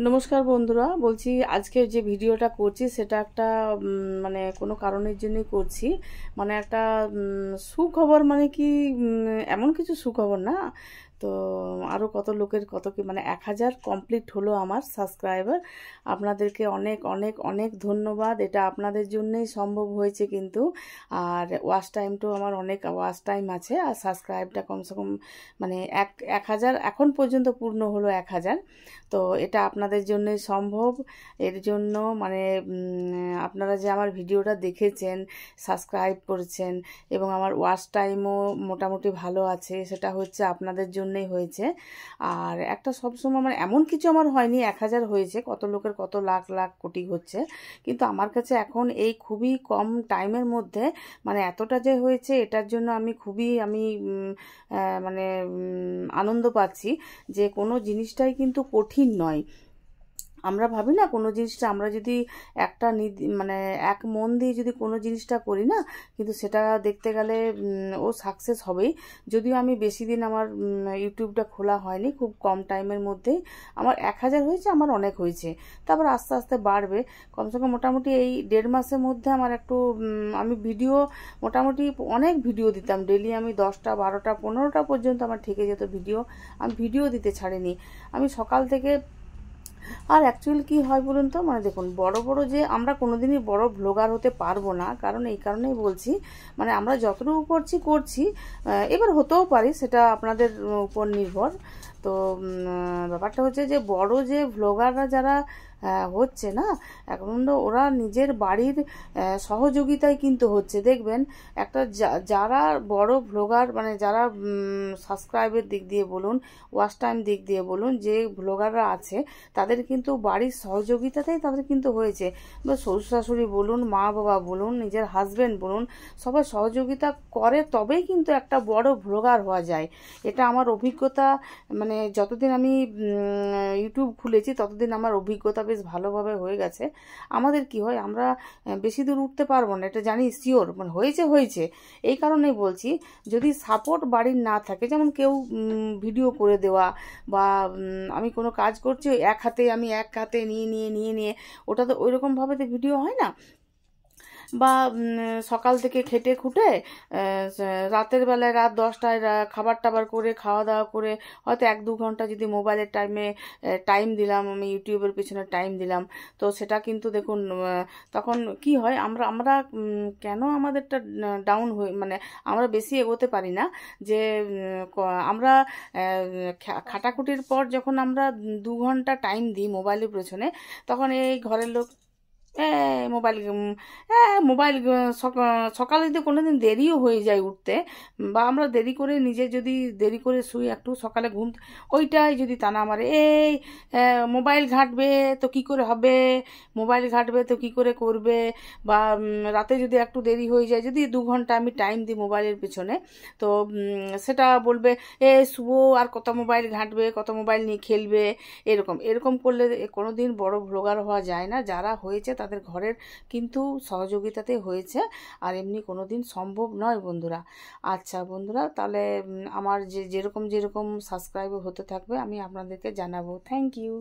নমস্কার বন্ধুরা, বলছি আজকে যে ভিডিওটা করছি সেটা একটা মানে কোনো কারণের জন্যই করছি। মানে একটা সুখবর, মানে কি এমন কিছু সুখবর না তো। আরও কত লোকের কত কি, মানে 1000 কমপ্লিট হলো আমার সাবস্ক্রাইবার। আপনাদেরকে অনেক অনেক অনেক ধন্যবাদ, এটা আপনাদের জন্যই সম্ভব হয়েছে কিন্তু। আর ওয়াচ টাইমটাও আমার অনেক ওয়াচ টাইম আছে, আর সাবস্ক্রাইবটা কমসে কম মানে 1000 এখন পর্যন্ত পূর্ণ হলো 1000। তো এটা আপনাদের জন্যই সম্ভব। এর জন্য মানে আপনারা যে আমার ভিডিওটা দেখেছেন, সাবস্ক্রাইব করেছেন এবং আমার ওয়াচ টাইমও মোটামুটি ভালো আছে, সেটা হচ্ছে আপনাদের জন্যই হয়েছে। আর একটা সবসময় মানে এমন কিছু আমার হয়নি 1000 হয়েছে, কত লোকের কত লাখ লাখ কোটি হচ্ছে, কিন্তু আমার কাছে এখন এই খুবই কম টাইমের মধ্যে মানে এতটা যে হয়েছে, এটার জন্য আমি খুবই মানে আনন্দ পাচ্ছি। যে কোনো জিনিসটাই কিন্তু কঠিন নয়। আমরা ভাবি না কোনো জিনিসটা আমরা যদি একটা মানে এক মন দিয়ে যদি কোনো জিনিসটা করি না, কিন্তু সেটা দেখতে গেলে ও সাকসেস হবেই। যদিও আমি বেশি দিন আমার ইউটিউবটা খোলা হয়নি, খুব কম টাইমের মধ্যেই আমার 1000 হয়েছে, আমার অনেক হয়েছে। তারপর আস্তে আস্তে বাড়বে। কমসে কম মোটামুটি এই 1.5 মাসের মধ্যে আমার একটু আমি ভিডিও মোটামুটি অনেক ভিডিও দিতাম ডেলি। আমি 10টা 12টা 15টা পর্যন্ত আমার থেকে যেত ভিডিও। আমি ভিডিও দিতে ছাড়িনি, আমি সকাল থেকে। আর অ্যাকচুয়ালি কি হয় বলুন তো, মানে দেখুন বড় বড় যে আমরা কোনোদিনই বড় ব্লগার হতে পারবো না, কারণ এই কারণেই বলছি মানে আমরা যতটুকু করছি করছি, এবার হতেও পারি, সেটা আপনাদের উপর নির্ভর। তো ব্যাপারটা হচ্ছে যে বড় যে ব্লগাররা যারা হচ্ছে না এখন, তো ওরা নিজের বাড়ির সহযোগিতায় কিন্তু হচ্ছে। দেখবেন একটা যারা বড় ব্লগার, মানে যারা সাবস্ক্রাইবের দিক দিয়ে বলুন, ওয়াচ টাইম দিক দিয়ে বলুন, যে ব্লগাররা আছে তাদের কিন্তু বাড়ির সহযোগিতাতেই তাদের কিন্তু হয়েছে। বা শ্বশুর শাশুড়ি বলুন, মা বাবা বলুন, নিজের হাজব্যান্ড বলুন, সবাই সহযোগিতা করে তবেই কিন্তু একটা বড় ব্লগার হওয়া যায়। এটা আমার অভিজ্ঞতা, মানে যতদিন আমি ইউটিউব খুলেছি ততদিন আমার অভিজ্ঞতা বেশ ভালোভাবে হয়ে গেছে। আমাদের কি হয়, আমরা বেশি দূর উঠতে পারবো না, এটা জানি শিওর, মানে হয়েছে হয়েছে। এই কারণেই বলছি, যদি সাপোর্ট বাড়ির না থাকে, যেমন কেউ ভিডিও করে দেওয়া, বা আমি কোনো কাজ করছি এক হাতে আমি এক হাতে নিয়ে নিয়ে নিয়ে নিয়ে, ওটা তো ওইরকমভাবে তো ভিডিও হয় না। বা সকাল থেকে খেটে খুটে রাতের বেলায় রাত 10টায় খাবার টাবার করে খাওয়া দাওয়া করে হয়তো 1-2 ঘন্টা যদি মোবাইলের টাইম দিলাম, আমি ইউটিউবের পিছনে টাইম দিলাম, তো সেটা কিন্তু দেখুন তখন কি হয়, আমরা আমরা কেন আমাদেরটা ডাউন হয়ে, মানে আমরা বেশি এগোতে পারি না। যে আমরা খাটাখুটির পর যখন আমরা 2 ঘন্টা টাইম দিই মোবাইলের পেছনে, তখন এই ঘরের লোক মোবাইল মোবাইল সকালে যদি কোনোদিন দেরিও হয়ে যায় উঠতে, বা আমরা দেরি করে নিজে যদি দেরি করে শুই একটু সকালে ঘুম, ওইটাই যদি টানা মারে, এই মোবাইল ঘাঁটবে তো কি করে হবে, মোবাইল ঘাঁটবে তো কি করে করবে। বা রাতে যদি একটু দেরি হয়ে যায়, যদি 2 ঘন্টা আমি টাইম দিই মোবাইলের পিছনে, তো সেটা বলবে শুভ আর কত মোবাইল ঘাঁটবে, কত মোবাইল নিয়ে খেলবে। এরকম এরকম করলে কোনোদিন বড় ব্লগার হওয়া যায় না। যারা হয়েছে তাদের ঘরের কিন্তু সহযোগিতাতে হয়েছে, আর এমনি কোনো দিন সম্ভব নয় বন্ধুরা। আচ্ছা বন্ধুরা, তাহলে আমার যেরকম যেরকম সাবস্ক্রাইব হতে থাকবে আমি আপনাদেরকে জানাবো। Thank you.